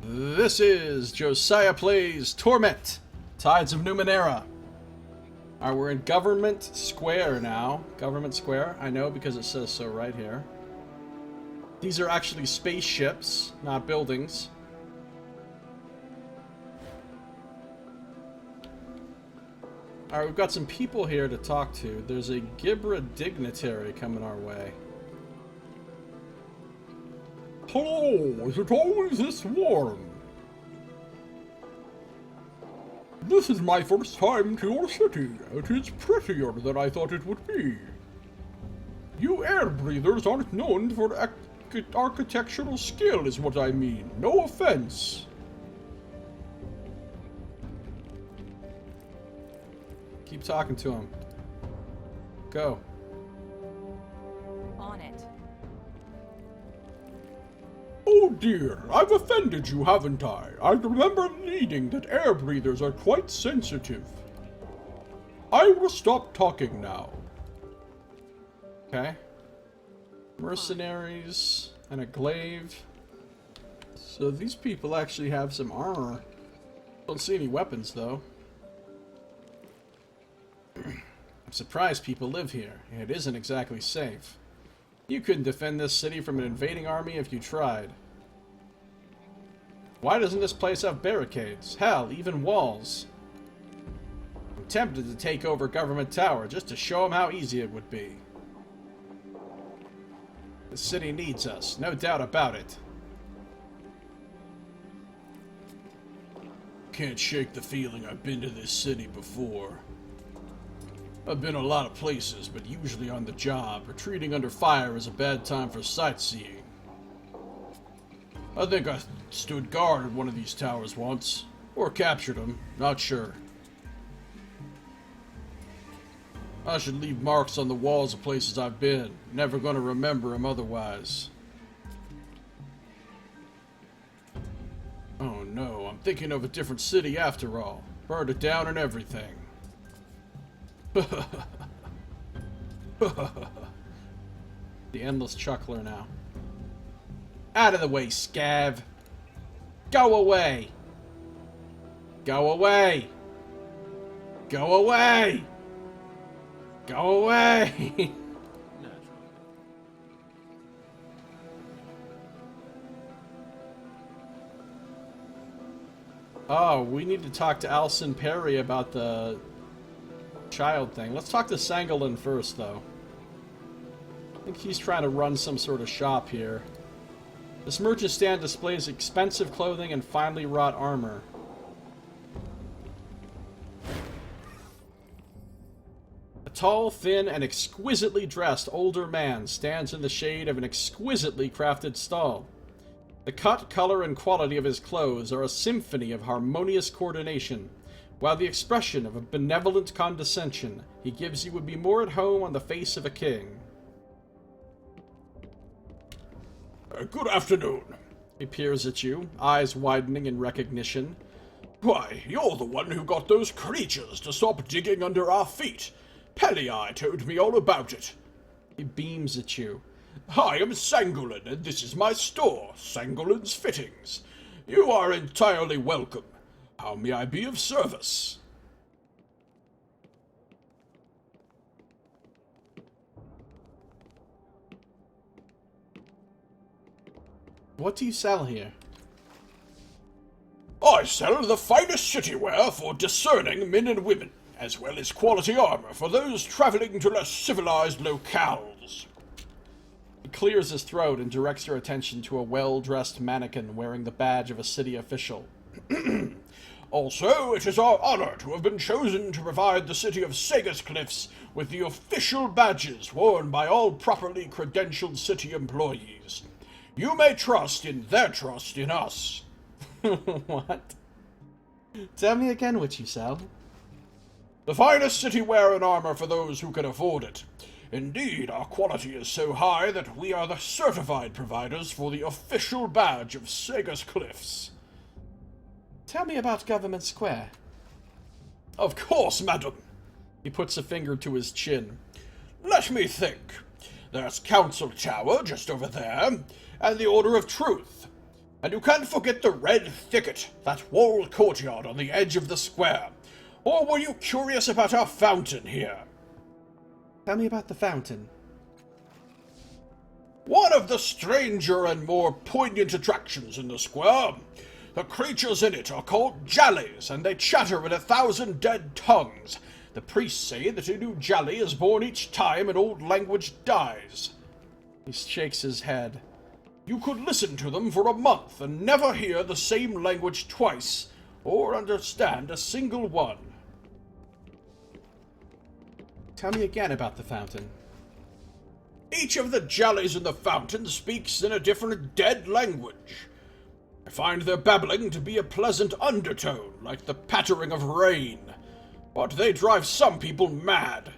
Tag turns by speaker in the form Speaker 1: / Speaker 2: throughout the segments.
Speaker 1: This is Josiah Plays Torment, Tides of Numenera. Alright, we're in Government Square now. Government Square, I know because it says so right here. These are actually spaceships, not buildings. Alright, we've got some people here to talk to. There's a Gibra dignitary coming our way.
Speaker 2: Hello, is it always this warm? This is my first time to your city. It is prettier than I thought it would be. You air breathers aren't known for architectural skill is what I mean. No offense.
Speaker 1: Keep talking to him. Go.
Speaker 3: On it.
Speaker 2: Oh dear, I've offended you, haven't I? I remember reading that air breathers are quite sensitive. I will stop talking now.
Speaker 1: Okay. Mercenaries and a glaive. So these people actually have some armor. Don't see any weapons though. I'm surprised people live here. It isn't exactly safe. You couldn't defend this city from an invading army if you tried. Why doesn't this place have barricades? Hell, even walls. I'm tempted to take over Government Tower just to show them how easy it would be. The city needs us, no doubt about it.
Speaker 2: Can't shake the feeling I've been to this city before. I've been a lot of places, but usually on the job. Retreating under fire is a bad time for sightseeing. I think I stood guard at one of these towers once. Or captured them, not sure. I should leave marks on the walls of places I've been. Never gonna remember them otherwise. Oh no, I'm thinking of a different city after all. Burned it down and everything.
Speaker 1: The endless chuckler now. Out of the way, scav! Go away! Go away! Go away! Go away! Oh, we need to talk to Alison Perry about the child thing. Let's talk to Sangolin first, though. I think he's trying to run some sort of shop here. This merchant stand displays expensive clothing and finely wrought armor. A tall, thin, and exquisitely dressed older man stands in the shade of an exquisitely crafted stall. The cut, color, and quality of his clothes are a symphony of harmonious coordination, while the expression of a benevolent condescension he gives you would be more at home on the face of a king.
Speaker 2: Good afternoon.
Speaker 1: He peers at you, eyes widening in recognition.
Speaker 2: Why, you're the one who got those creatures to stop digging under our feet. Pelii told me all about it.
Speaker 1: He beams at you.
Speaker 2: I am Sangolin, and this is my store, Sangolin's Fittings. You are entirely welcome. How may I be of service?
Speaker 1: What do you sell here?
Speaker 2: I sell the finest citywear for discerning men and women, as well as quality armor for those traveling to less civilized locales.
Speaker 1: He clears his throat and directs your attention to a well-dressed mannequin wearing the badge of a city official.
Speaker 2: Also, it is our honor to have been chosen to provide the city of Sagus Cliffs with the official badges worn by all properly credentialed city employees. You may trust in their trust in us.
Speaker 1: What? Tell me again what you sell.
Speaker 2: The finest city wear and armor for those who can afford it. Indeed, our quality is so high that we are the certified providers for the official badge of Sagus Cliffs.
Speaker 1: Tell me about Government Square.
Speaker 2: Of course, madam.
Speaker 1: He puts a finger to his chin.
Speaker 2: Let me think. There's Council Tower just over there, and the Order of Truth. And you can't forget the red thicket, that walled courtyard on the edge of the square. Or were you curious about our fountain here?
Speaker 1: Tell me about the fountain.
Speaker 2: One of the stranger and more poignant attractions in the square. The creatures in it are called Jallies, and they chatter in 1,000 dead tongues. The priests say that a new Jally is born each time an old language dies.
Speaker 1: He shakes his head.
Speaker 2: You could listen to them for a month and never hear the same language twice, or understand a single one.
Speaker 1: Tell me again about the fountain.
Speaker 2: Each of the Jallies in the fountain speaks in a different dead language. I find their babbling to be a pleasant undertone, like the pattering of rain. But they drive some people mad.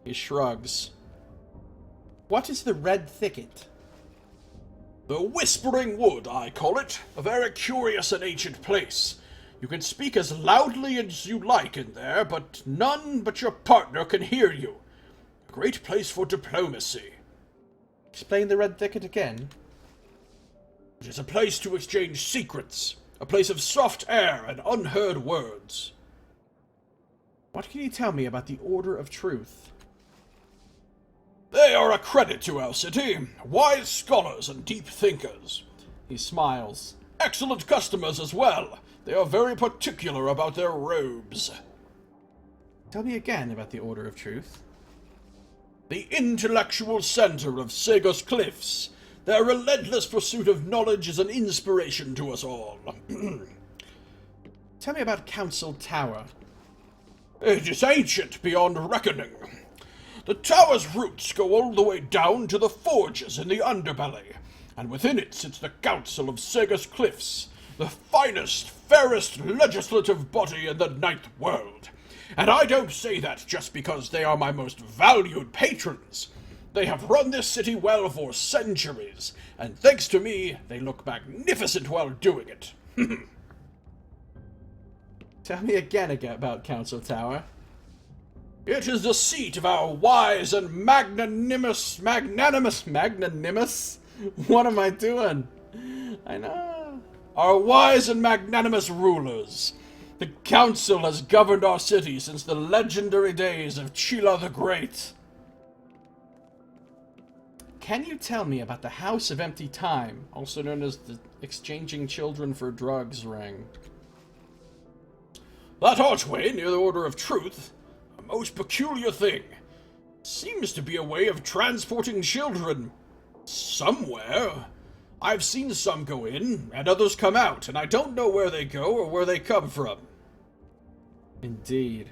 Speaker 1: He shrugs. What is the red thicket?
Speaker 2: The Whispering Wood, I call it. A very curious and ancient place. You can speak as loudly as you like in there, but none but your partner can hear you. A great place for diplomacy.
Speaker 1: Explain the red thicket again.
Speaker 2: It is a place to exchange secrets. A place of soft air and unheard words.
Speaker 1: What can you tell me about the Order of Truth?
Speaker 2: They are a credit to our city. Wise scholars and deep thinkers.
Speaker 1: He smiles.
Speaker 2: Excellent customers as well. They are very particular about their robes.
Speaker 1: Tell me again about the Order of Truth.
Speaker 2: The intellectual center of Sago's Cliffs. Their relentless pursuit of knowledge is an inspiration to us all.
Speaker 1: Tell me about Council Tower.
Speaker 2: It is ancient beyond reckoning. The tower's roots go all the way down to the forges in the underbelly, and within it sits the Council of Sago's Cliffs, the finest, fairest legislative body in the Ninth World. And I don't say that just because they are my most valued patrons. They have run this city well for centuries, and thanks to me, they look magnificent while doing it.
Speaker 1: Tell me again about Council Tower.
Speaker 2: It is the seat of our wise and magnanimous?
Speaker 1: What am I doing? I know.
Speaker 2: Our wise and magnanimous rulers. The council has governed our city since the legendary days of Chila the Great.
Speaker 1: Can you tell me about the House of Empty Time, also known as the Exchanging Children for Drugs ring?
Speaker 2: That archway near the Order of Truth, a most peculiar thing. Seems to be a way of transporting children. Somewhere. I've seen some go in, and others come out, and I don't know where they go or where they come from.
Speaker 1: Indeed.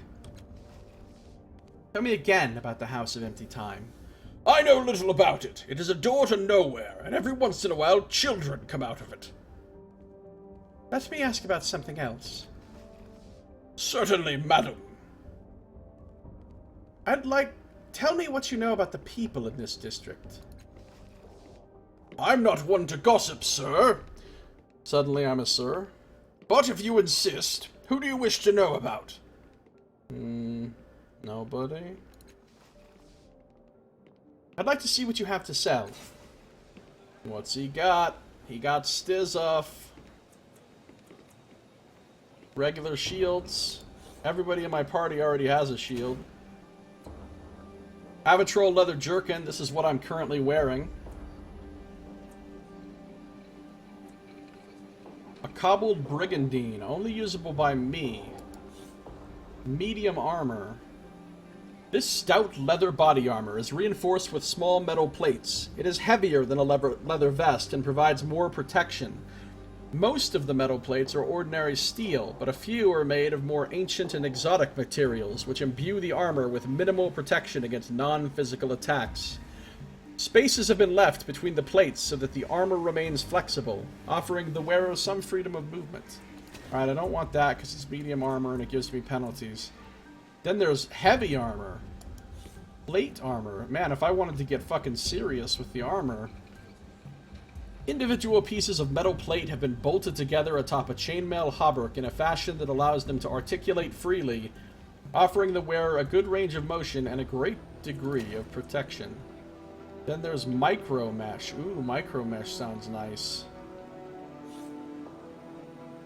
Speaker 1: Tell me again about the House of Empty Time.
Speaker 2: I know little about it. It is a door to nowhere, and every once in a while children come out of it.
Speaker 1: Let me ask about something else.
Speaker 2: Certainly, madam.
Speaker 1: Tell me what you know about the people in this district.
Speaker 2: I'm not one to gossip, sir.
Speaker 1: Suddenly I'm a sir.
Speaker 2: But if you insist, who do you wish to know about?
Speaker 1: Nobody. I'd like to see what you have to sell. What's he got? He got Stizoff. Regular shields. Everybody in my party already has a shield. Avatrol leather jerkin. This is what I'm currently wearing. A cobbled brigandine. Only usable by me. Medium armor. This stout leather body armor is reinforced with small metal plates. It is heavier than a leather vest and provides more protection. Most of the metal plates are ordinary steel, but a few are made of more ancient and exotic materials, which imbue the armor with minimal protection against non-physical attacks. Spaces have been left between the plates so that the armor remains flexible, offering the wearer some freedom of movement. Alright, I don't want that because it's medium armor and it gives me penalties. Then there's heavy armor. Plate armor. Man, if I wanted to get fucking serious with the armor. Individual pieces of metal plate have been bolted together atop a chainmail hauberk in a fashion that allows them to articulate freely, offering the wearer a good range of motion and a great degree of protection. Then there's micro mesh. Ooh, micro mesh sounds nice.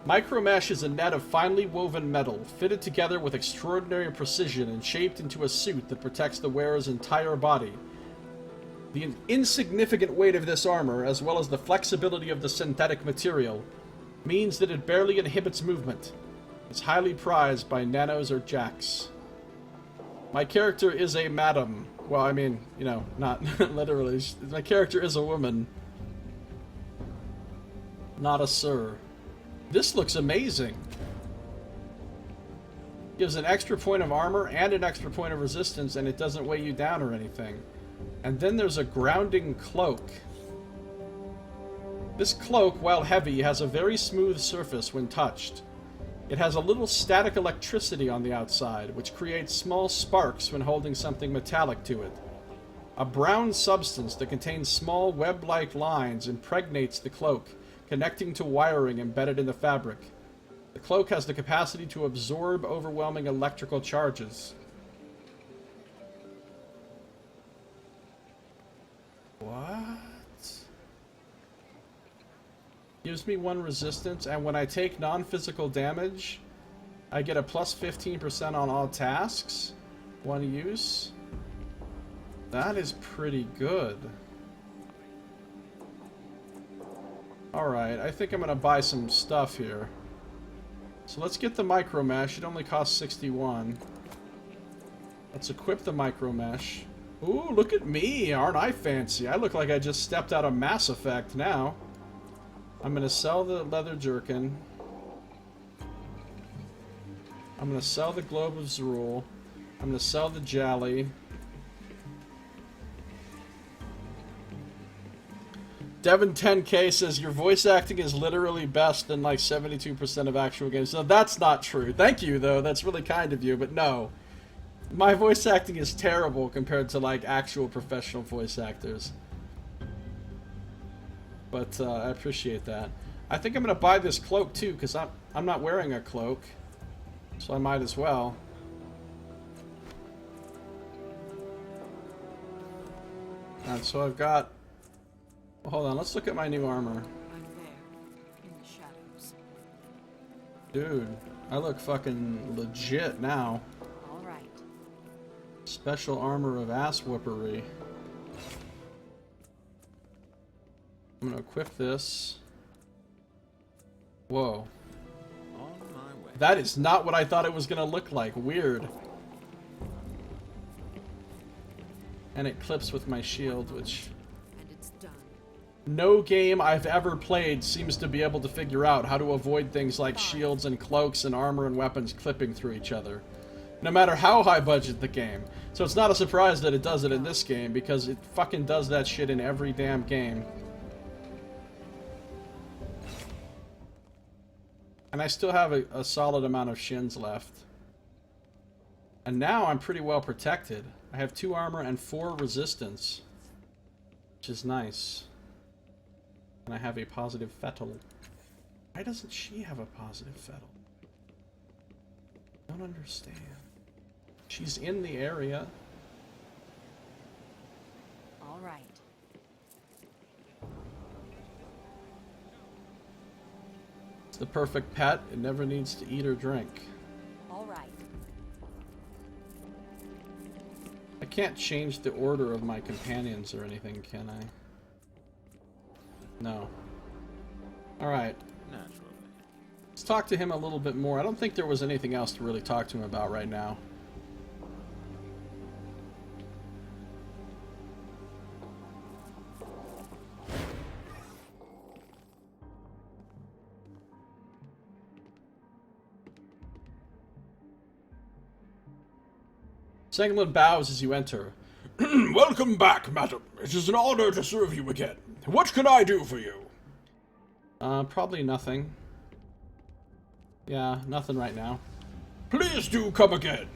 Speaker 1: Micromesh is a net of finely woven metal, fitted together with extraordinary precision and shaped into a suit that protects the wearer's entire body. The insignificant weight of this armor, as well as the flexibility of the synthetic material, means that it barely inhibits movement. It's highly prized by nanos or jacks. My character is a madam. Well, I mean, you know, not literally. My character is a woman. Not a sir. This looks amazing. Gives an extra point of armor and an extra point of resistance, and it doesn't weigh you down or anything. And then there's a grounding cloak. This cloak, while heavy, has a very smooth surface when touched. It has a little static electricity on the outside, which creates small sparks when holding something metallic to it. A brown substance that contains small web-like lines impregnates the cloak, connecting to wiring embedded in the fabric. The cloak has the capacity to absorb overwhelming electrical charges. What? Gives me 1 resistance, and when I take non-physical damage, I get a plus 15% on all tasks. 1 use. That is pretty good. Alright, I think I'm going to buy some stuff here. So let's get the micro mesh. It only costs 61. Let's equip the micro mesh. Ooh, look at me! Aren't I fancy? I look like I just stepped out of Mass Effect now. I'm going to sell the leather jerkin. I'm going to sell the Globe of Zerul. I'm going to sell the Jally. Devin 10K says your voice acting is literally best in like 72% of actual games. No, that's not true. Thank you, though. That's really kind of you, but no. My voice acting is terrible compared to like actual professional voice actors. But I appreciate that. I think I'm going to buy this cloak too, because I'm not wearing a cloak. So I might as well. Alright, so I've got... Well, hold on, let's look at my new armor.
Speaker 3: I'm there, in the shadows.
Speaker 1: Dude, I look fucking legit now.
Speaker 3: Alright.
Speaker 1: Special armor of ass whoopery. I'm gonna equip this. Whoa.
Speaker 4: On my way.
Speaker 1: That is not what I thought it was gonna look like. Weird. And it clips with my shield, which...
Speaker 3: And it's done.
Speaker 1: No game I've ever played seems to be able to figure out how to avoid things like shields and cloaks and armor and weapons clipping through each other. No matter how high budget the game. So it's not a surprise that it does it in this game, because it fucking does that shit in every damn game. And I still have a solid amount of shins left. And now I'm pretty well protected. I have 2 armor and 4 resistance. Which is nice. And I have a positive fettle. Why doesn't she have a positive fettle? Don't understand. She's in the area.
Speaker 3: Alright.
Speaker 1: It's the perfect pet. It never needs to eat or drink.
Speaker 3: Alright.
Speaker 1: I can't change the order of my companions or anything, can I? No. Alright.
Speaker 4: Naturally.
Speaker 1: Let's talk to him a little bit more. I don't think there was anything else to really talk to him about right now. Senglin bows as you enter.
Speaker 2: Welcome back, madam. It is an honor to serve you again. What can I do for you?
Speaker 1: Probably nothing. Yeah, nothing right now.
Speaker 2: Please do come again.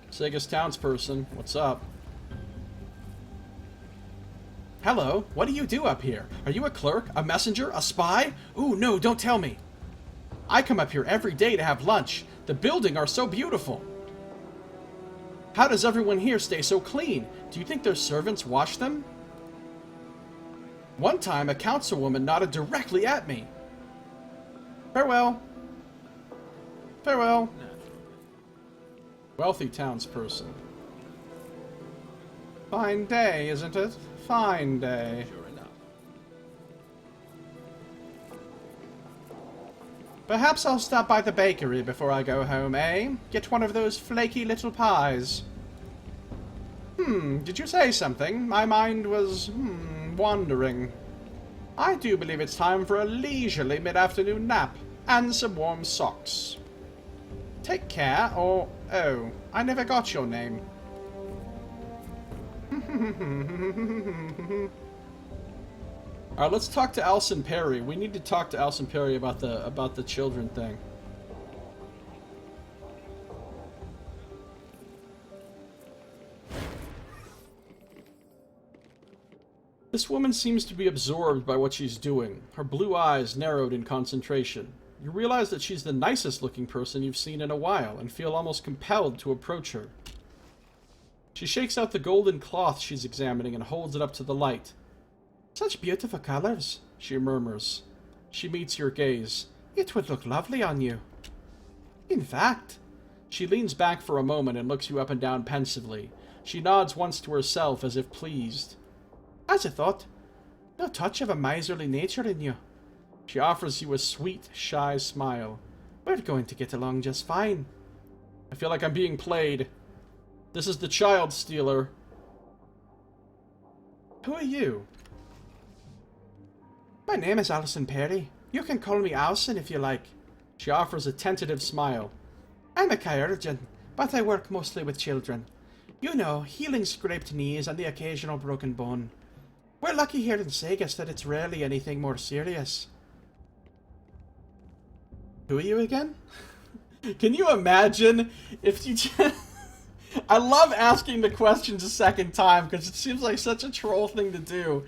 Speaker 1: Sega's townsperson, what's up? Hello, what do you do up here? Are you a clerk, a messenger, a spy? Ooh, no, don't tell me. I come up here every day to have lunch. The buildings are so beautiful. How does everyone here stay so clean? Do you think their servants wash them? One time, a councilwoman nodded directly at me. Farewell. Farewell.
Speaker 4: Naturally.
Speaker 1: Wealthy townsperson. Fine day, isn't it? Fine day.
Speaker 4: Sure enough.
Speaker 1: Perhaps I'll stop by the bakery before I go home, eh? Get one of those flaky little pies. Did you say something? My mind was, wandering. I do believe it's time for a leisurely mid-afternoon nap and some warm socks. Take care, or... oh, I never got your name. Alright, let's talk to Alison Perry. We need to talk to Alison Perry about the children thing. This woman seems to be absorbed by what she's doing, her blue eyes narrowed in concentration. You realize that she's the nicest looking person you've seen in a while, and feel almost compelled to approach her. She shakes out the golden cloth she's examining and holds it up to the light. Such beautiful colors, she murmurs. She meets your gaze. It would look lovely on you. In fact, she leans back for a moment and looks you up and down pensively. She nods once to herself as if pleased. As I thought, no touch of a miserly nature in you. She offers you a sweet, shy smile. We're going to get along just fine. I feel like I'm being played. This is the child stealer. Who are you? My name is Alison Perry. You can call me Alison if you like. She offers a tentative smile. I'm a chirurgeon, but I work mostly with children. You know, healing scraped knees and the occasional broken bone. We're lucky here in Sagus that it's rarely anything more serious. Who are you again? Can you imagine if you just... I love asking the questions a second time because it seems like such a troll thing to do.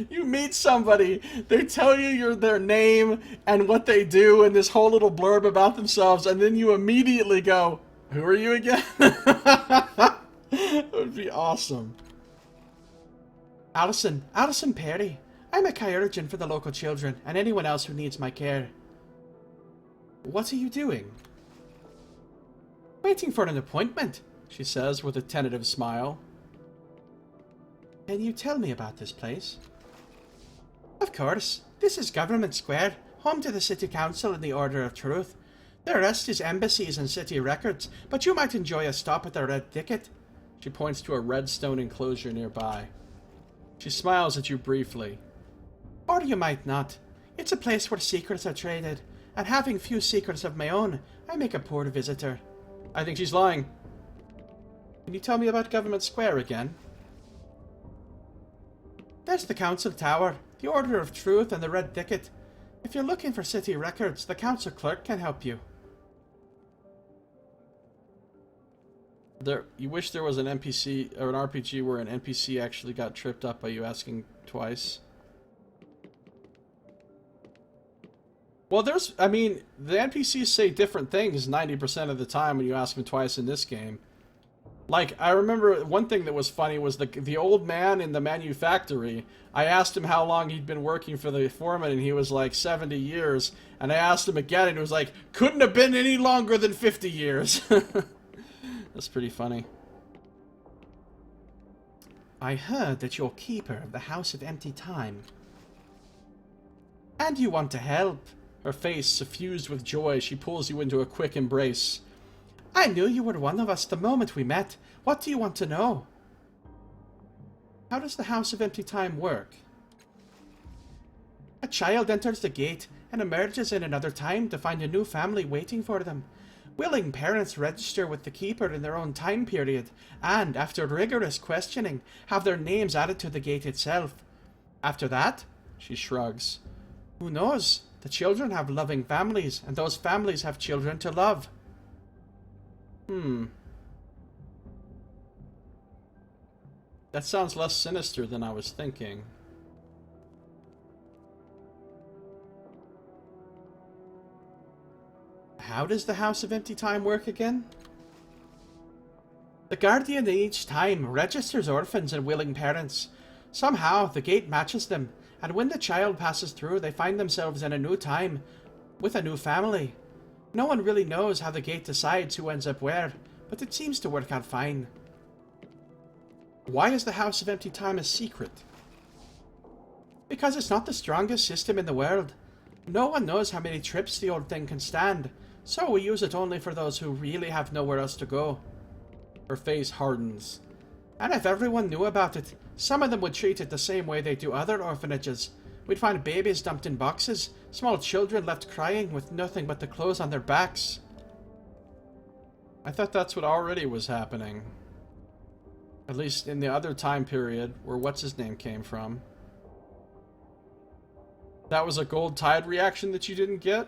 Speaker 1: You meet somebody, they tell you their name and what they do and this whole little blurb about themselves, and then you immediately go, who are you again? That would be awesome. Alison Perry. I'm a chirurgeon for the local children and anyone else who needs my care. What are you doing? Waiting for an appointment, she says with a tentative smile. Can you tell me about this place? Of course. This is Government Square, home to the City Council and the Order of Truth. The rest is embassies and city records, but you might enjoy a stop at the Red Thicket. She points to a red stone enclosure nearby. She smiles at you briefly. Or you might not. It's a place where secrets are traded, and having few secrets of my own, I make a poor visitor. I think she's lying. Can you tell me about Government Square again? There's the Council Tower, the Order of Truth, and the Red Thicket. If you're looking for city records, the Council Clerk can help you. You wish there was an NPC, or an RPG where an NPC actually got tripped up by you asking twice? Well, the NPCs say different things 90% of the time when you ask them twice in this game. Like, I remember one thing that was funny was the old man in the manufactory. I asked him how long he'd been working for the foreman, and he was like 70 years. And I asked him again, and he was like, couldn't have been any longer than 50 years. That's pretty funny. I heard that you're keeper of the House of Empty Time. And you want to help. Her face suffused with joy, she pulls you into a quick embrace. I knew you were one of us the moment we met. What do you want to know? How does the House of Empty Time work? A child enters the gate and emerges in another time to find a new family waiting for them. Willing parents register with the Keeper in their own time period, and, after rigorous questioning, have their names added to the gate itself. After that, she shrugs. Who knows? The children have loving families, and those families have children to love. That sounds less sinister than I was thinking. How does the House of Empty Time work again? The guardian in each time registers orphans and willing parents. Somehow, the gate matches them, and when the child passes through, they find themselves in a new time, with a new family. No one really knows how the gate decides who ends up where, but it seems to work out fine. Why is the House of Empty Time a secret? Because it's not the strongest system in the world. No one knows how many trips the old thing can stand, so we use it only for those who really have nowhere else to go. Her face hardens. And if everyone knew about it, some of them would treat it the same way they do other orphanages. We'd find babies dumped in boxes, small children left crying with nothing but the clothes on their backs. I thought that's what already was happening. At least in the other time period where what's-his-name came from. That was a gold tide reaction that you didn't get?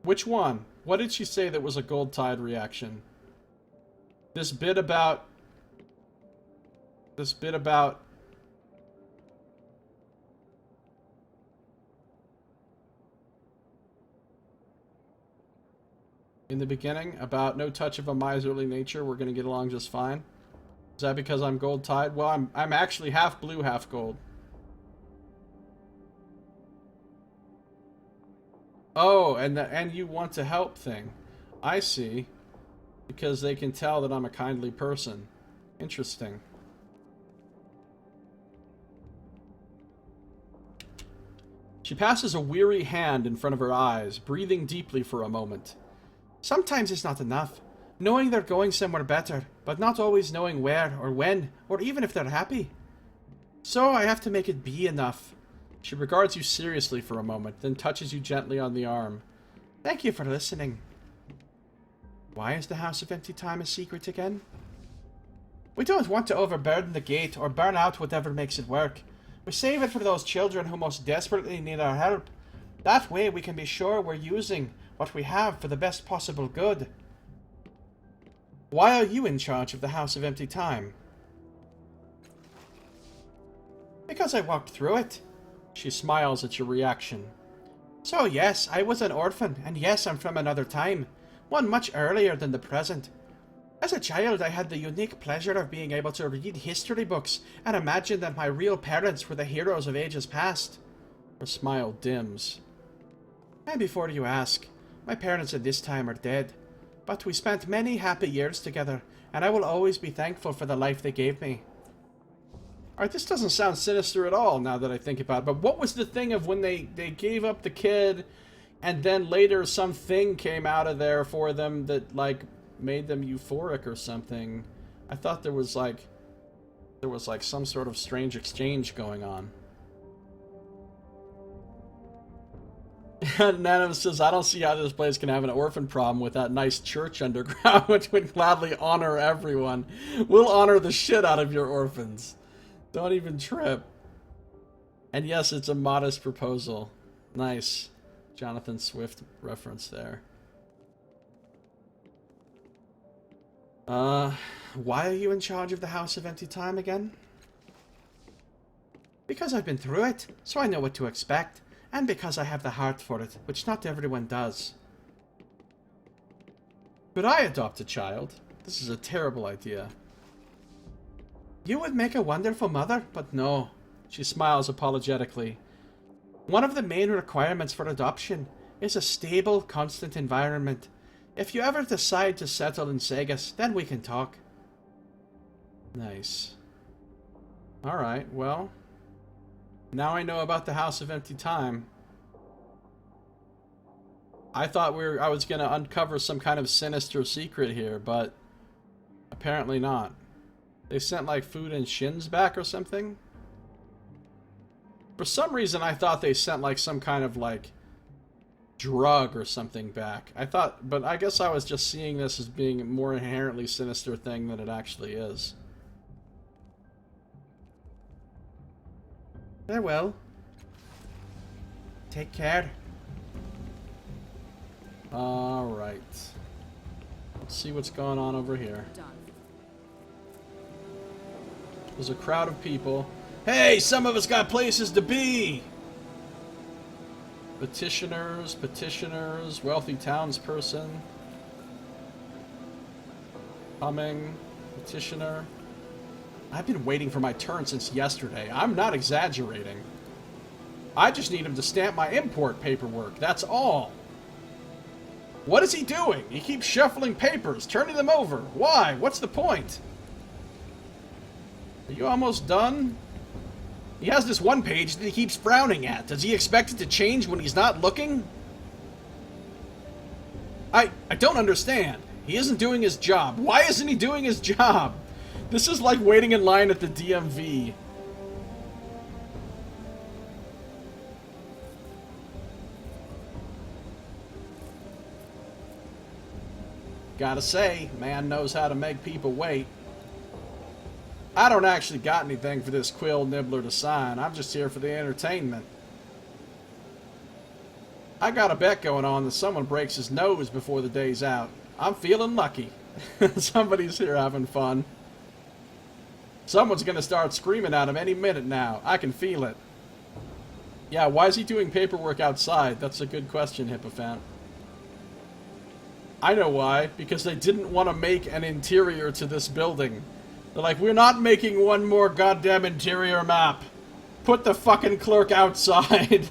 Speaker 1: Which one? What did she say that was a gold tide reaction? This bit about... in the beginning, about no touch of a miserly nature, we're gonna get along just fine. Is that because I'm gold tide? Well, I'm actually half blue, half gold. Oh, and you want to help thing. I see. Because they can tell that I'm a kindly person. Interesting. She passes a weary hand in front of her eyes, breathing deeply for a moment. Sometimes it's not enough. Knowing they're going somewhere better, but not always knowing where or when, or even if they're happy. So I have to make it be enough. She regards you seriously for a moment, then touches you gently on the arm. Thank you for listening. Why is the House of Empty Time a secret again? We don't want to overburden the gate or burn out whatever makes it work. We save it for those children who most desperately need our help. That way we can be sure we're using what we have for the best possible good. Why are you in charge of the House of Empty Time? Because I walked through it. She smiles at your reaction. So yes, I was an orphan, and yes, I'm from another time. One much earlier than the present. As a child, I had the unique pleasure of being able to read history books and imagine that my real parents were the heroes of ages past. Her smile dims. And before you ask, my parents at this time are dead. But we spent many happy years together, and I will always be thankful for the life they gave me. Alright, this doesn't sound sinister at all now that I think about it, but what was the thing of when they gave up the kid, and then later something came out of there for them that, like, made them euphoric or something? I thought there was some sort of strange exchange going on. Nanum says, I don't see how this place can have an orphan problem with that nice church underground, which would gladly honor everyone. We'll honor the shit out of your orphans. Don't even trip. And yes, it's a modest proposal. Nice. Jonathan Swift reference there. Why are you in charge of the House of Empty Time again? Because I've been through it, so I know what to expect. And because I have the heart for it, which not everyone does. Could I adopt a child? This is a terrible idea. You would make a wonderful mother, but no. She smiles apologetically. One of the main requirements for adoption is a stable, constant environment. If you ever decide to settle in Segas, then we can talk. Nice. Alright, well... now I know about the House of Empty Time. I thought I was going to uncover some kind of sinister secret here, but apparently not. They sent like food and shins back or something? For some reason I thought they sent like some kind of like drug or something back. I thought, but I guess I was just seeing this as being a more inherently sinister thing than it actually is. Farewell. Take care. Alright. Let's see what's going on over here.
Speaker 3: Done.
Speaker 1: There's a crowd of people. Hey, some of us got places to be! Petitioners, wealthy townsperson. Coming, petitioner. I've been waiting for my turn since yesterday. I'm not exaggerating. I just need him to stamp my import paperwork, that's all. What is he doing? He keeps shuffling papers, turning them over. Why? What's the point? Are you almost done? He has this one page that he keeps frowning at. Does he expect it to change when he's not looking? I don't understand. He isn't doing his job. Why isn't he doing his job? This is like waiting in line at the DMV. Gotta say, man knows how to make people wait. I don't actually got anything for this quill nibbler to sign. I'm just here for the entertainment. I got a bet going on that someone breaks his nose before the day's out. I'm feeling lucky. Somebody's here having fun. Someone's gonna start screaming at him any minute now. I can feel it. Yeah, why is he doing paperwork outside? That's a good question, Hippofant. I know why. Because they didn't want to make an interior to this building. They're like, we're not making one more goddamn interior map. Put the fucking clerk outside.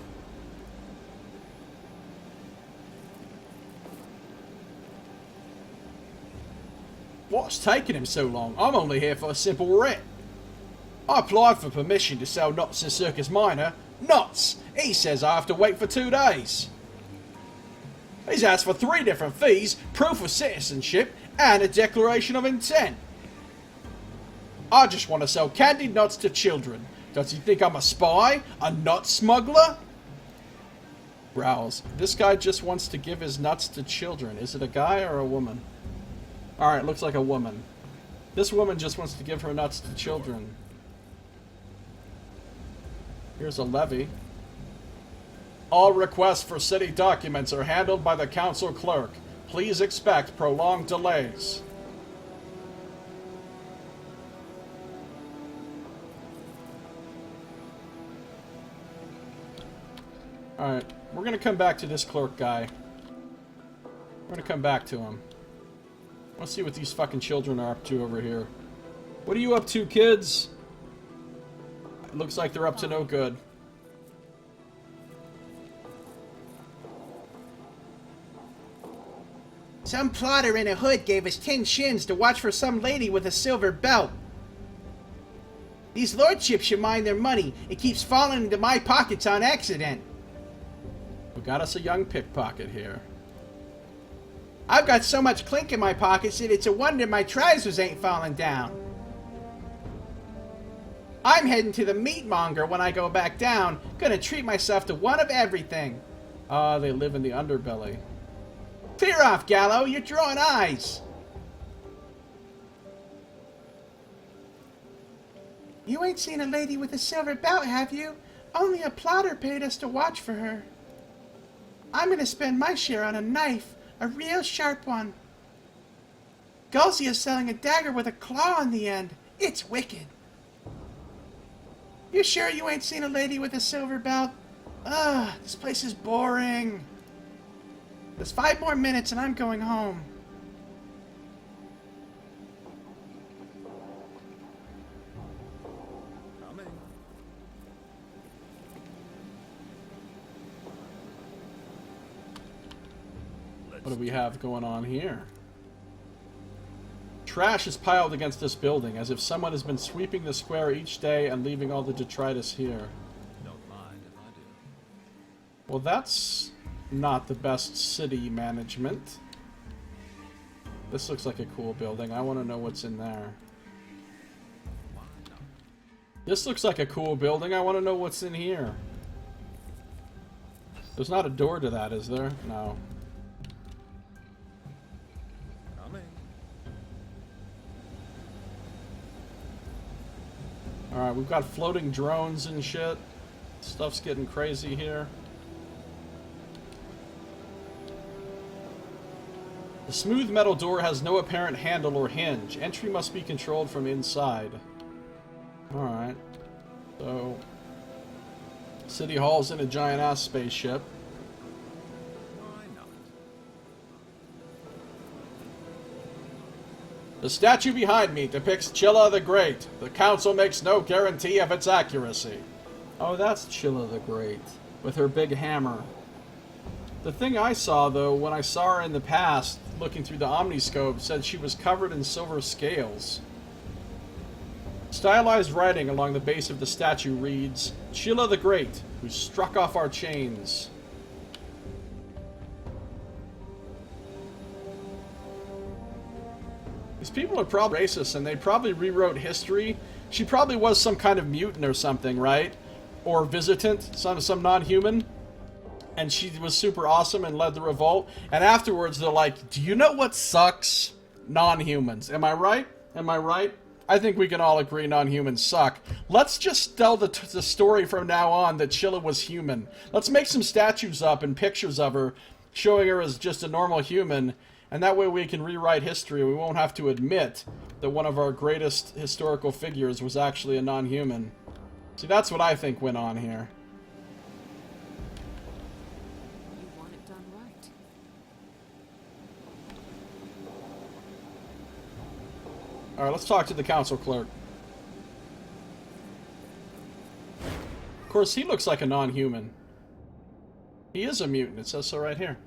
Speaker 1: What's taking him so long? I'm only here for a simple writ. I applied for permission to sell nuts in Circus Minor. Nuts! He says I have to wait for 2 days. He's asked for 3 different fees, proof of citizenship, and a declaration of intent. I just want to sell candied nuts to children. Does he think I'm a spy? A nut smuggler? Growls. This guy just wants to give his nuts to children. Is it a guy or a woman? Alright, looks like a woman. This woman just wants to give her nuts to children. Here's a levy. All requests for city documents are handled by the council clerk. Please expect prolonged delays. Alright, we're gonna come back to this clerk guy. We're gonna come back to him. Let's see what these fucking children are up to over here. What are you up to, kids? It looks like they're up to no good.
Speaker 5: Some plotter in a hood gave us 10 shins to watch for some lady with a silver belt. These lordships should mind their money. It keeps falling into my pockets on accident.
Speaker 1: We got us a young pickpocket here.
Speaker 5: I've got so much clink in my pockets that it's a wonder my trousers ain't falling down. I'm heading to the meatmonger when I go back down. Gonna treat myself to one of everything.
Speaker 1: Ah, they live in the underbelly.
Speaker 5: Clear off, Gallo. You're drawing eyes. You ain't seen a lady with a silver belt, have you? Only a plotter paid us to watch for her. I'm gonna spend my share on a knife. A real sharp one. Josiah's selling a dagger with a claw on the end. It's wicked. You sure you ain't seen a lady with a silver belt? Ugh, this place is boring. There's 5 more minutes and I'm going home.
Speaker 4: Coming.
Speaker 1: What do we have going on here? Trash is piled against this building, as if someone has been sweeping the square each day and leaving all the detritus here.
Speaker 4: Don't mind if I do.
Speaker 1: Well, that's not the best city management. This looks like a cool building. I want to know what's in there.
Speaker 4: Why not?
Speaker 1: This looks like a cool building. I want to know what's in here. There's not a door to that, is there? No.
Speaker 4: Coming.
Speaker 1: Alright, we've got floating drones and shit. Stuff's getting crazy here. The smooth metal door has no apparent handle or hinge. Entry must be controlled from inside. Alright. So... City Hall's in a giant-ass spaceship.
Speaker 4: Why not?
Speaker 1: The statue behind me depicts Chilla the Great. The council makes no guarantee of its accuracy. Oh, that's Chilla the Great. With her big hammer. The thing I saw, though, when I saw her in the past, looking through the Omniscope, said she was covered in silver scales. Stylized writing along the base of the statue reads, Chilla the Great, who struck off our chains. These people are probably racist, and they probably rewrote history. She probably was some kind of mutant or something, right? Or visitant, some non-human. And she was super awesome and led the revolt. And afterwards, they're like, do you know what sucks? Non-humans. Am I right? Am I right? I think we can all agree non-humans suck. Let's just tell the story from now on that Chilla was human. Let's make some statues up and pictures of her, showing her as just a normal human. And that way we can rewrite history. We won't have to admit that one of our greatest historical figures was actually a non-human. See, that's what I think went on here.
Speaker 3: You want it done right.
Speaker 1: Alright, let's talk to the council clerk. Of course, he looks like a non-human. He is a mutant, it says so right here.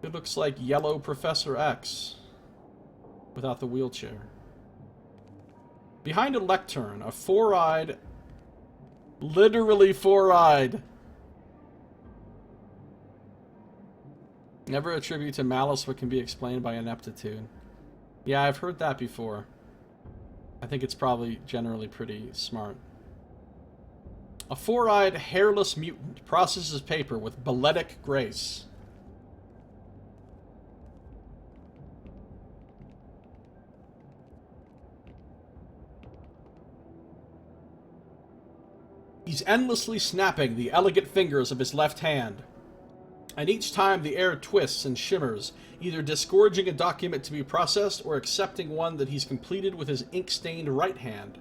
Speaker 1: It looks like yellow Professor X. Without the wheelchair. Behind a lectern, a four-eyed... Literally four-eyed. Never attribute to malice what can be explained by ineptitude. Yeah, I've heard that before. I think it's probably generally pretty smart. A four-eyed, hairless mutant processes paper with balletic grace. He's endlessly snapping the elegant fingers of his left hand. And each time the air twists and shimmers, either disgorging a document to be processed or accepting one that he's completed with his ink-stained right hand.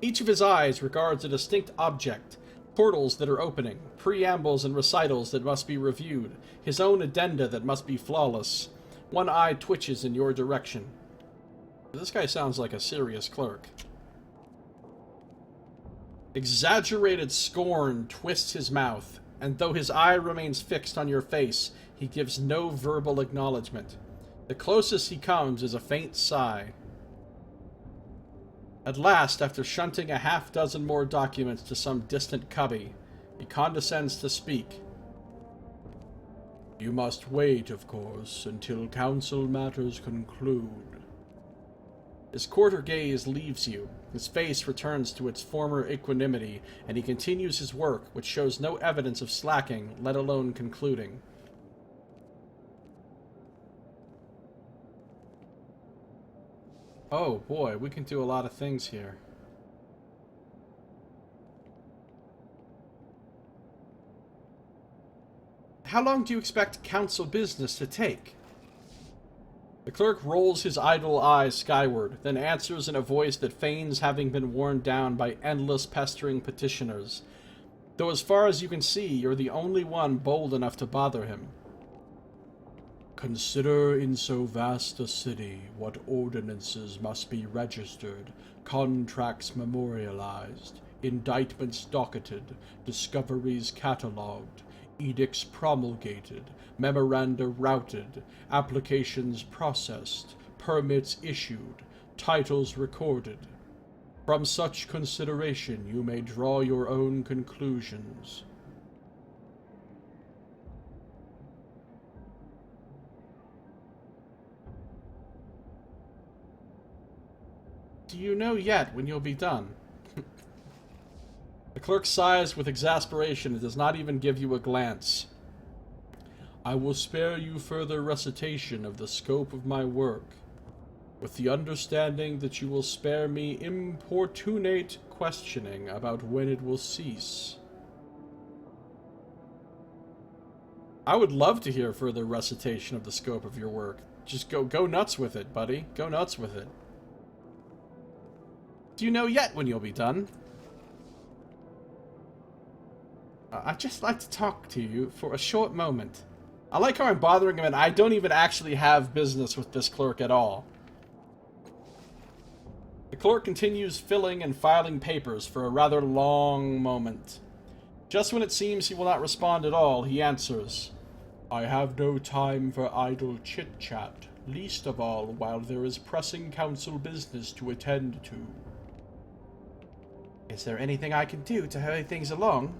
Speaker 1: Each of his eyes regards a distinct object, portals that are opening, preambles and recitals that must be reviewed, his own addenda that must be flawless. One eye twitches in your direction. This guy sounds like a serious clerk. Exaggerated scorn twists his mouth, and though his eye remains fixed on your face, he gives no verbal acknowledgement. The closest he comes is a faint sigh. At last, after shunting a half-dozen more documents to some distant cubby, he condescends to speak. You must wait, of course, until council matters conclude. His quarter gaze leaves you. His face returns to its former equanimity, and he continues his work, which shows no evidence of slacking, let alone concluding. Oh boy, we can do a lot of things here. How long do you expect council business to take? The clerk rolls his idle eyes skyward, then answers in a voice that feigns having been worn down by endless pestering petitioners. Though as far as you can see, you're the only one bold enough to bother him. Consider in so vast a city what ordinances must be registered, contracts memorialized, indictments docketed, discoveries catalogued, edicts promulgated, memoranda routed, applications processed, permits issued, titles recorded. From such consideration you may draw your own conclusions. Do you know yet when you'll be done? The clerk sighs with exasperation and does not even give you a glance. I will spare you further recitation of the scope of my work, with the understanding that you will spare me importunate questioning about when it will cease. I would love to hear further recitation of the scope of your work. Just go nuts with it, buddy. Go nuts with it. Do you know yet when you'll be done? I'd just like to talk to you for a short moment. I like how I'm bothering him and I don't even actually have business with this clerk at all. The clerk continues filling and filing papers for a rather long moment. Just when it seems he will not respond at all, he answers, I have no time for idle chit-chat, least of all while there is pressing council business to attend to. Is there anything I can do to hurry things along?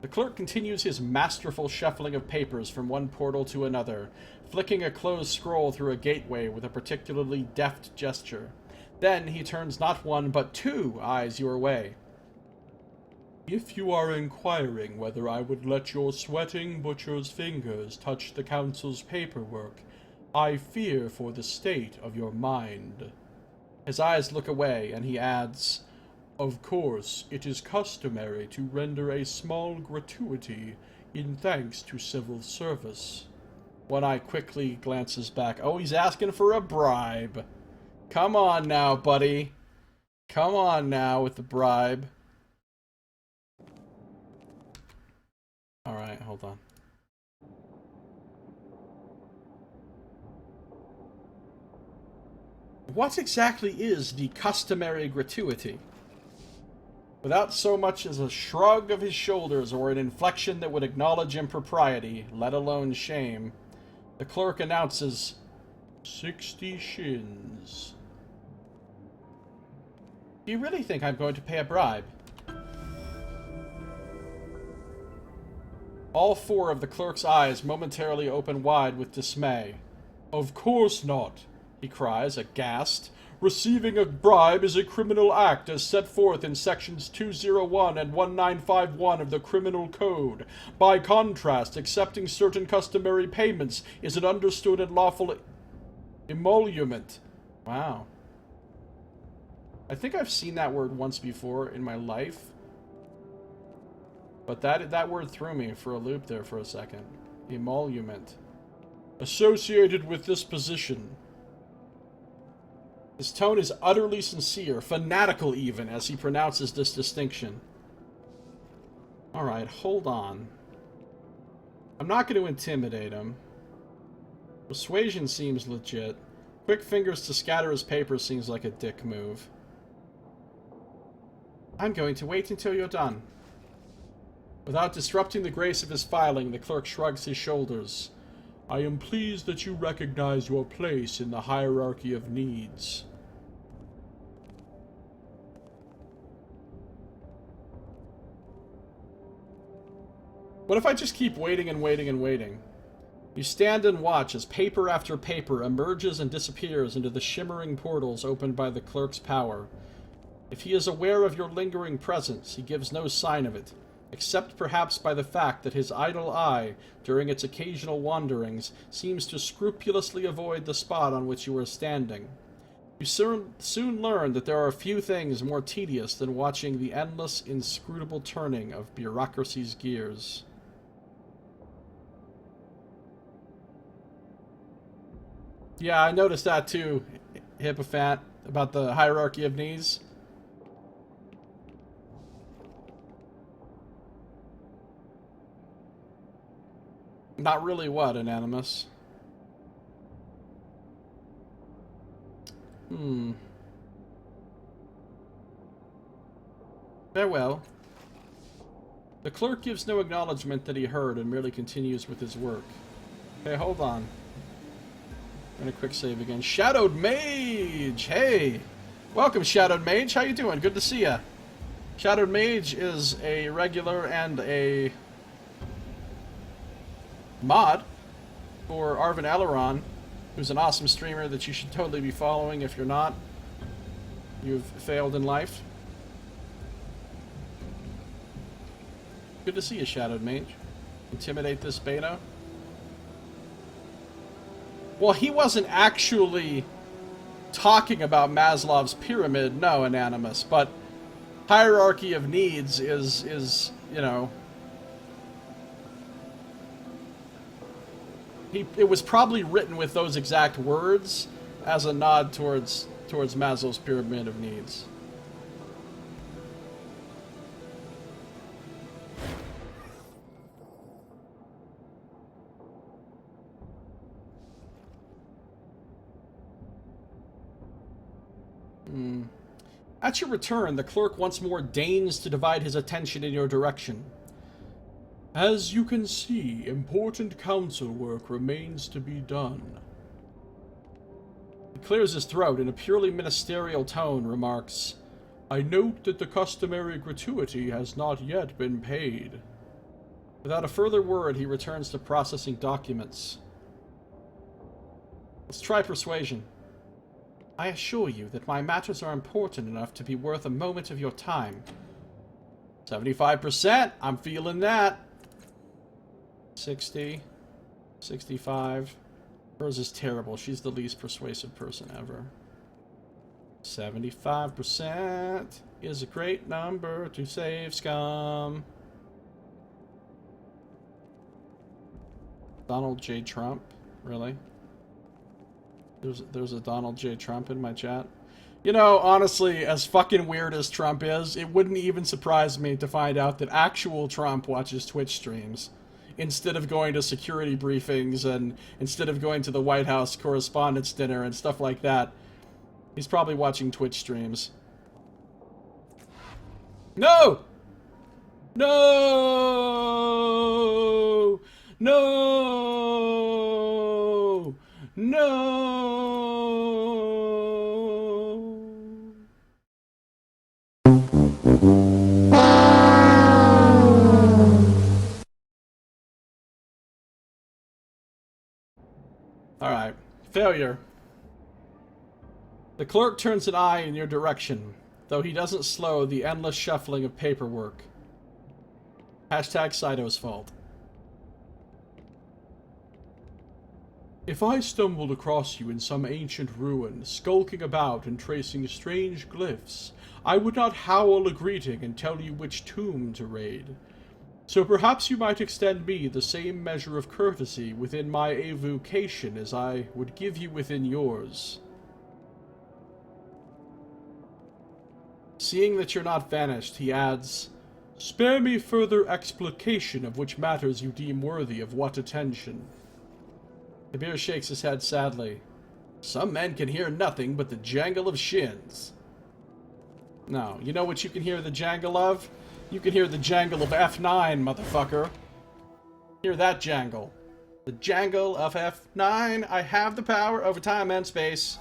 Speaker 1: The clerk continues his masterful shuffling of papers from one portal to another, flicking a closed scroll through a gateway with a particularly deft gesture. Then he turns not one but two eyes your way. If you are inquiring whether I would let your sweating butcher's fingers touch the council's paperwork, I fear for the state of your mind. His eyes look away, and he adds, Of course, it is customary to render a small gratuity in thanks to civil service. One eye quickly glances back. Oh, he's asking for a bribe. Come on now, buddy. Come on now with the bribe. Alright, hold on. What exactly is the customary gratuity? Without so much as a shrug of his shoulders or an inflection that would acknowledge impropriety, let alone shame, the clerk announces, 60 shins. Do you really think I'm going to pay a bribe? All four of the clerk's eyes momentarily open wide with dismay. Of course not, he cries, aghast. Receiving a bribe is a criminal act as set forth in sections 201 and 1951 of the Criminal Code. By contrast, accepting certain customary payments is an understood and lawful emolument. Wow. I think I've seen that word once before in my life. But that word threw me for a loop there for a second. Emolument. Associated with this position. His tone is utterly sincere, fanatical even, as he pronounces this distinction. Alright, hold on. I'm not going to intimidate him. Persuasion seems legit. Quick fingers to scatter his papers seems like a dick move. I'm going to wait until you're done. Without disrupting the grace of his filing, the clerk shrugs his shoulders. I am pleased that you recognize your place in the hierarchy of needs. What if I just keep waiting and waiting and waiting? You stand and watch as paper after paper emerges and disappears into the shimmering portals opened by the clerk's power. If he is aware of your lingering presence, he gives no sign of it, except perhaps by the fact that his idle eye, during its occasional wanderings, seems to scrupulously avoid the spot on which you are standing. You soon learn that there are few things more tedious than watching the endless, inscrutable turning of bureaucracy's gears. Yeah, I noticed that too, Hippofat, about the hierarchy of needs. Not really what, Anonymous? Farewell. The clerk gives no acknowledgement that he heard and merely continues with his work. Hey, hold on. I'm gonna quick save again. Shadowed Mage! Hey! Welcome, Shadowed Mage. How you doing? Good to see ya. Shadowed Mage is a regular and a mod for Arvin Eleron, who's an awesome streamer that you should totally be following. If you're not, you've failed in life. Good to see you, Shadowed Mage. Intimidate this beta. Well, he wasn't actually talking about Maslow's pyramid, no, Anonymous, but hierarchy of needs is you know, it was probably written with those exact words as a nod towards Maslow's pyramid of needs. At your return, the clerk once more deigns to divide his attention in your direction. As you can see, important council work remains to be done. He clears his throat in a purely ministerial tone, remarks, I note that the customary gratuity has not yet been paid. Without a further word, he returns to processing documents. Let's try persuasion. I assure you that my matters are important enough to be worth a moment of your time. 75%, I'm feeling that. 60, 65. Hers is terrible. She's the least persuasive person ever. 75% is a great number to save scum. Donald J. Trump? Really? There's a Donald J. Trump in my chat. You know, honestly, as fucking weird as Trump is, it wouldn't even surprise me to find out that actual Trump watches Twitch streams. Instead of going to security briefings and instead of going to the White House Correspondents' Dinner and stuff like that, he's probably watching Twitch streams. No! No! No! No! Alright. Failure. The clerk turns an eye in your direction, though he doesn't slow the endless shuffling of paperwork. Hashtag Saito's fault. If I stumbled across you in some ancient ruin, skulking about and tracing strange glyphs, I would not howl a greeting and tell you which tomb to raid. So perhaps you might extend me the same measure of courtesy within my evocation as I would give you within yours. Seeing that you're not vanished, he adds, Spare me further explication of which matters you deem worthy of what attention. Kabir shakes his head sadly. Some men can hear nothing but the jangle of shins. No, you know what you can hear the jangle of? You can hear the jangle of F9, motherfucker. Hear that jangle. The jangle of F9. I have the power over time and space.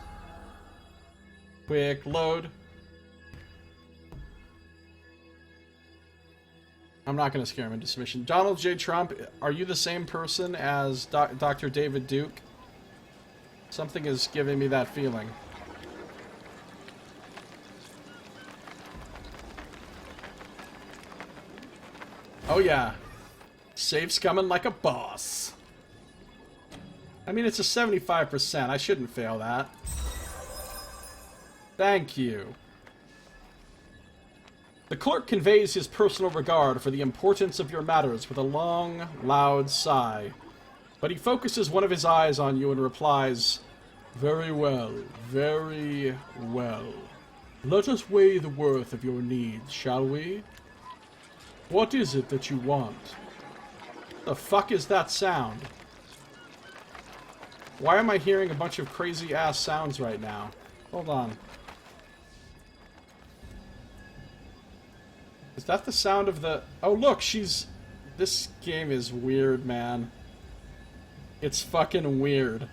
Speaker 1: Quick load. I'm not going to scare him into submission. Donald J. Trump, are you the same person as Dr. David Duke? Something is giving me that feeling. Oh yeah. Safe's coming like a boss. I mean, it's a 75%. I shouldn't fail that. Thank you. The clerk conveys his personal regard for the importance of your matters with a long, loud sigh. But he focuses one of his eyes on you and replies, Very well, very well. Let us weigh the worth of your needs, shall we? What is it that you want? The fuck is that sound? Why am I hearing a bunch of crazy-ass sounds right now? Hold on. Is that the sound of the... Oh, look, she's... This game is weird, man. It's fucking weird.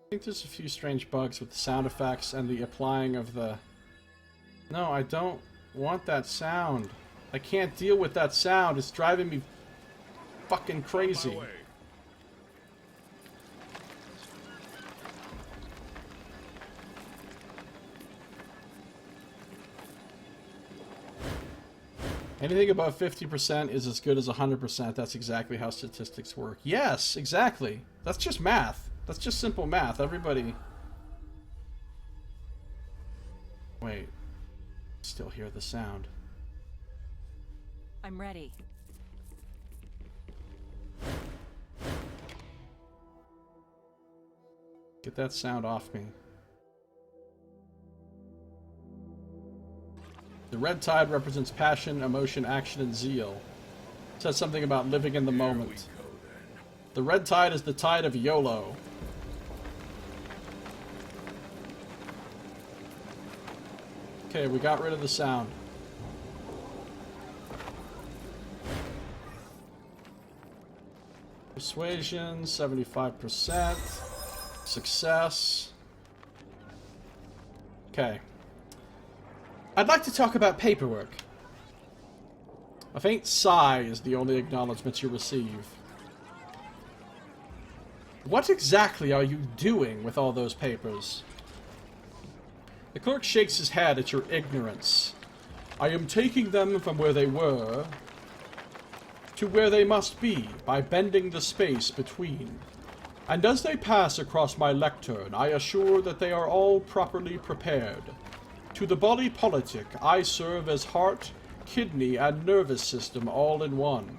Speaker 1: I think there's a few strange bugs with the sound effects and the applying of the... No, I don't want that sound. I can't deal with that sound. It's driving me fucking crazy. Anything above 50% is as good as 100%. That's exactly how statistics work. Yes, exactly. That's just math. That's just simple math. Everybody... Wait. Still hear the sound.
Speaker 3: I'm ready.
Speaker 1: Get that sound off me. The red tide represents passion, emotion, action, and zeal. It says something about living in the moment. The red tide is the tide of YOLO. Okay, we got rid of the sound. Persuasion, 75%. Success. Okay. I'd like to talk about paperwork. A faint sigh is the only acknowledgement you receive. What exactly are you doing with all those papers? The clerk shakes his head at your ignorance. I am taking them from where they were to where they must be by bending the space between. And as they pass across my lectern, I assure that they are all properly prepared. To the body politic, I serve as heart, kidney, and nervous system all in one.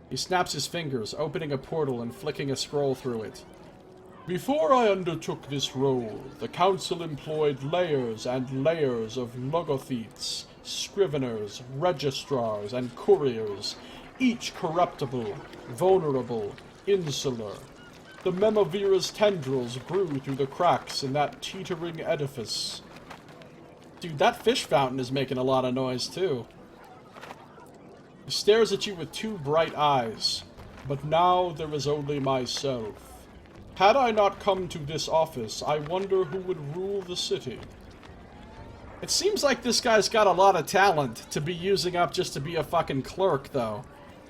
Speaker 1: He snaps his fingers, opening a portal and flicking a scroll through it. Before I undertook this role, the council employed layers and layers of logothetes, scriveners, registrars, and couriers, each corruptible, vulnerable, insular. The Memavira's tendrils grew through the cracks in that teetering edifice. Dude, that fish fountain is making a lot of noise, too. He stares at you with two bright eyes. But now there is only myself. Had I not come to this office, I wonder who would rule the city. It seems like this guy's got a lot of talent to be using up just to be a fucking clerk, though.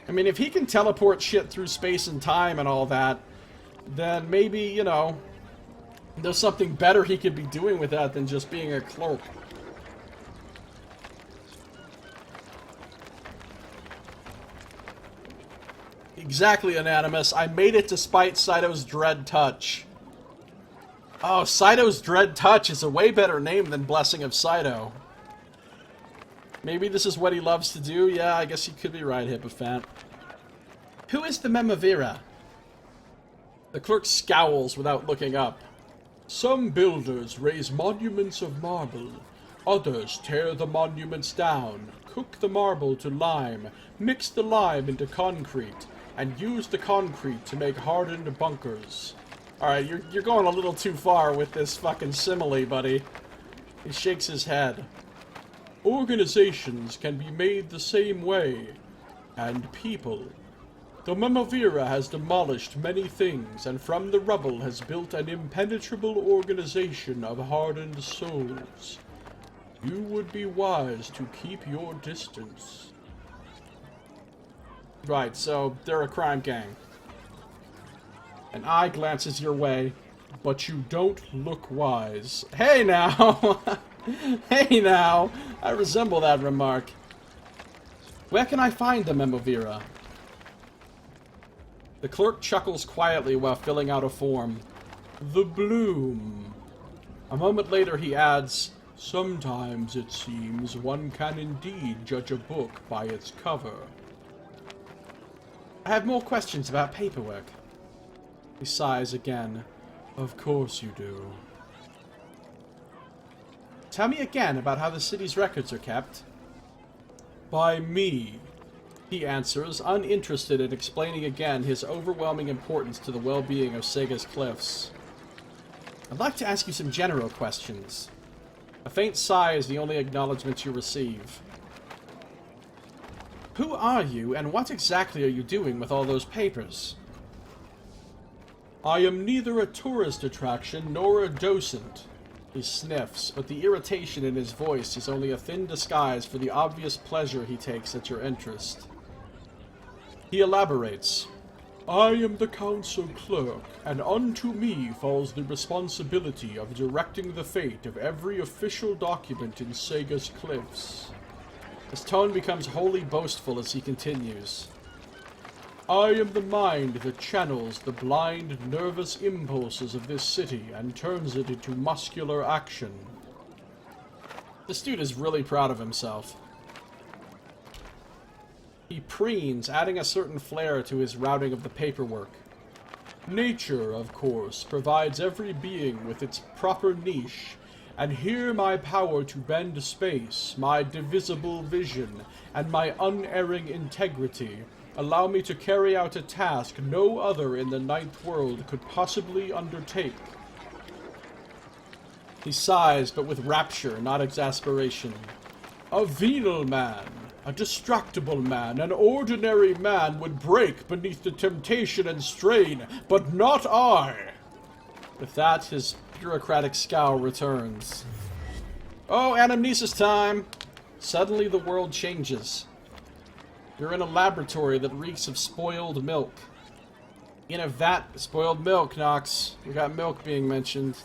Speaker 1: I mean, if he can teleport shit through space and time and all that, then maybe, you know, there's something better he could be doing with that than just being a clerk. Exactly, Anonymous. I made it despite Saito's Dread Touch. Oh, Saito's Dread Touch is a way better name than Blessing of Saito. Maybe this is what he loves to do? Yeah, I guess you could be right, Hippofant. Who is the Memavira? The clerk scowls without looking up. Some builders raise monuments of marble. Others tear the monuments down, cook the marble to lime, mix the lime into concrete, and use the concrete to make hardened bunkers. Alright, you're going a little too far with this fucking simile, buddy. He shakes his head. Organizations can be made the same way. And people. The Memavira has demolished many things, and from the rubble has built an impenetrable organization of hardened souls. You would be wise to keep your distance. Right, so they're a crime gang. An eye glances your way, but you don't look wise. Hey now! Hey now! I resemble that remark. Where can I find the Memavira? The clerk chuckles quietly while filling out a form. The bloom. A moment later he adds, sometimes it seems one can indeed judge a book by its cover. I have more questions about paperwork. He sighs again. Of course you do. Tell me again about how the city's records are kept. By me, he answers, uninterested in explaining again his overwhelming importance to the well-being of Sega's Cliffs. I'd like to ask you some general questions. A faint sigh is the only acknowledgement you receive. Who are you, and what exactly are you doing with all those papers? I am neither a tourist attraction nor a docent. He sniffs, but the irritation in his voice is only a thin disguise for the obvious pleasure he takes at your interest. He elaborates. I am the council clerk, and unto me falls the responsibility of directing the fate of every official document in Sega's Cliffs. His tone becomes wholly boastful as he continues. I am the mind that channels the blind, nervous impulses of this city and turns it into muscular action. This dude is really proud of himself. He preens, adding a certain flair to his routing of the paperwork. Nature, of course, provides every being with its proper niche, and here my power to bend space, my divisible vision, and my unerring integrity allow me to carry out a task no other in the Ninth World could possibly undertake. He sighs, but with rapture, not exasperation. A venal man, a distractible man, an ordinary man would break beneath the temptation and strain, but not I! With that, his bureaucratic scowl returns. Oh, anamnesis time! Suddenly the world changes. You're in a laboratory that reeks of spoiled milk. In a vat, spoiled milk, Nox. We got milk being mentioned.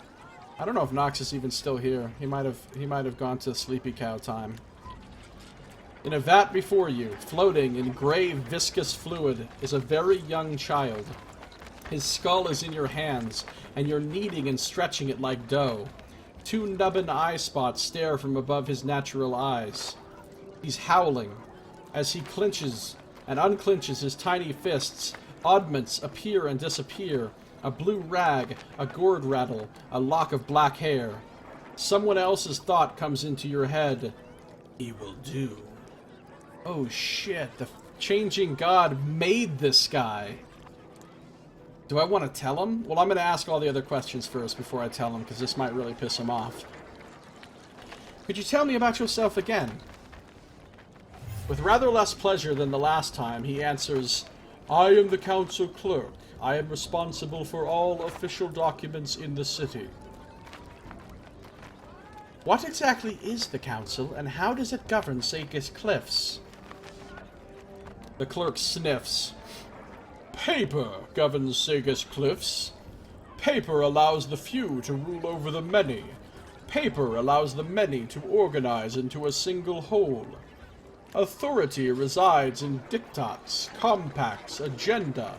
Speaker 1: I don't know if Nox is even still here. He might have gone to sleepy cow time. In a vat before you, floating in gray viscous fluid, is a very young child. His skull is in your hands, and you're kneading and stretching it like dough. 2 nubbin eye spots stare from above his natural eyes. He's howling. As he clenches and unclenches his tiny fists, oddments appear and disappear. A blue rag, a gourd rattle, a lock of black hair. Someone else's thought comes into your head. He will do. Oh shit, the changing god made this guy. Do I want to tell him? Well, I'm going to ask all the other questions first before I tell him, because this might really piss him off. Could you tell me about yourself again? With rather less pleasure than the last time, he answers, I am the council clerk. I am responsible for all official documents in the city. What exactly is the council, and how does it govern Sagus Cliffs? The clerk sniffs. Paper governs Sagus Cliffs. Paper allows the few to rule over the many. Paper allows the many to organize into a single whole. Authority resides in diktats, compacts, agenda,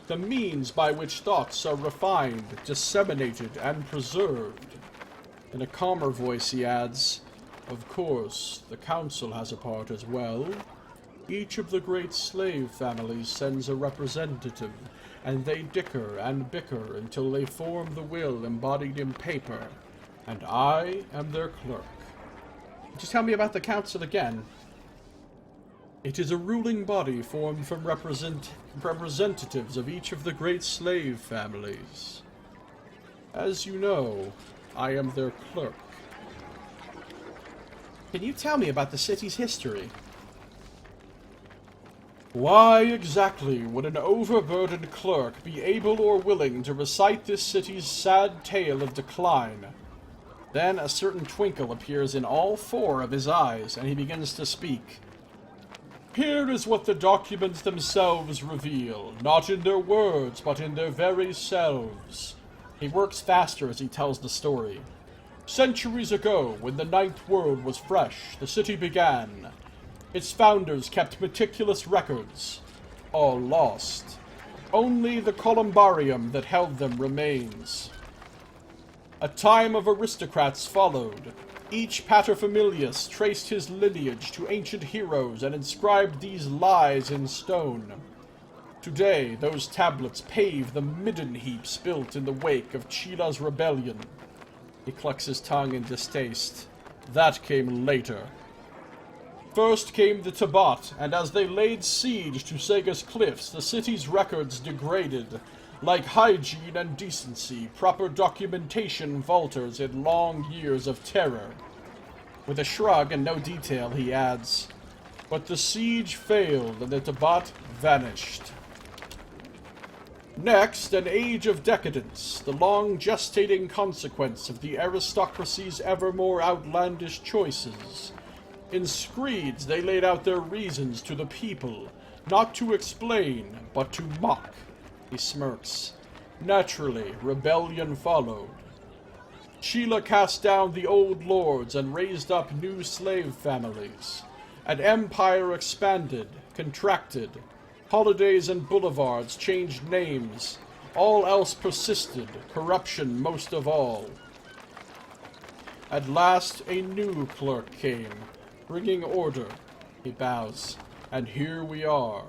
Speaker 1: the means by which thoughts are refined, disseminated, and preserved. In a calmer voice he adds, Of course, the council has a part as well. Each of the great slave families sends a representative, and they dicker and bicker until they form the will embodied in paper, and I am their clerk. Just tell me about the council again. It is a ruling body formed from representatives of each of the great slave families. As you know, I am their clerk. Can you tell me about the city's history? Why exactly would an overburdened clerk be able or willing to recite this city's sad tale of decline? Then a certain twinkle appears in all 4 of his eyes, and he begins to speak. Here is what the documents themselves reveal, not in their words, but in their very selves. He works faster as he tells the story. Centuries ago, when the Ninth World was fresh, the city began. Its founders kept meticulous records, all lost. Only the columbarium that held them remains. A time of aristocrats followed. Each paterfamilias traced his lineage to ancient heroes and inscribed these lies in stone. Today, those tablets pave the midden heaps built in the wake of Chila's rebellion. He clucks his tongue in distaste. That came later. First came the Tabat, and as they laid siege to Sagus Cliffs, the city's records degraded. Like hygiene and decency, proper documentation falters in long years of terror. With a shrug and no detail, he adds, But the siege failed, and the Tabat vanished. Next, an age of decadence, the long gestating consequence of the aristocracy's ever more outlandish choices. In screeds, they laid out their reasons to the people, not to explain, but to mock. He smirks. Naturally, rebellion followed. Sheila cast down the old lords and raised up new slave families. An empire expanded, contracted. Holidays and boulevards changed names. All else persisted, corruption most of all. At last, a new clerk came, bringing order. He bows. And here we are.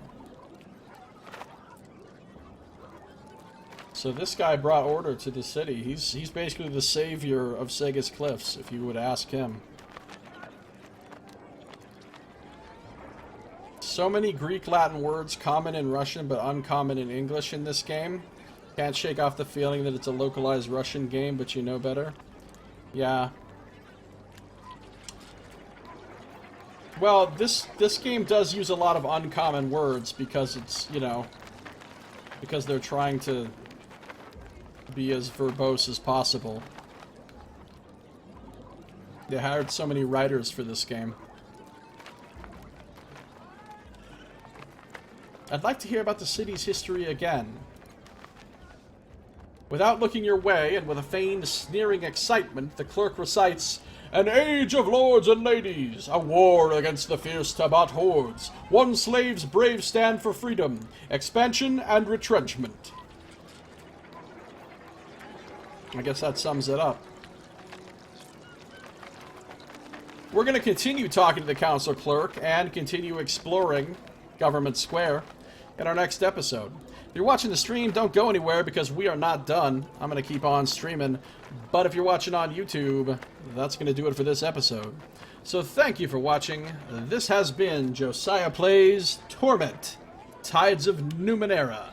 Speaker 1: So this guy brought order to the city. He's basically the savior of Sagus Cliffs, if you would ask him. So many Greek Latin words common in Russian but uncommon in English in this game. Can't shake off the feeling that it's a localized Russian game, but you know better. Yeah. Well, this game does use a lot of uncommon words because it's, you know, because they're trying to be as verbose as possible. They hired so many writers for this game. I'd like to hear about the city's history again. Without looking your way, and with a feigned sneering excitement, the clerk recites, "An age of lords and ladies, a war against the fierce Tabat hordes, one slave's brave stand for freedom, expansion and retrenchment." I guess that sums it up. We're going to continue talking to the council clerk and continue exploring Government Square in our next episode. If you're watching the stream, don't go anywhere because we are not done. I'm going to keep on streaming. But if you're watching on YouTube, that's going to do it for this episode. So thank you for watching. This has been Josiah Plays Torment, Tides of Numenera.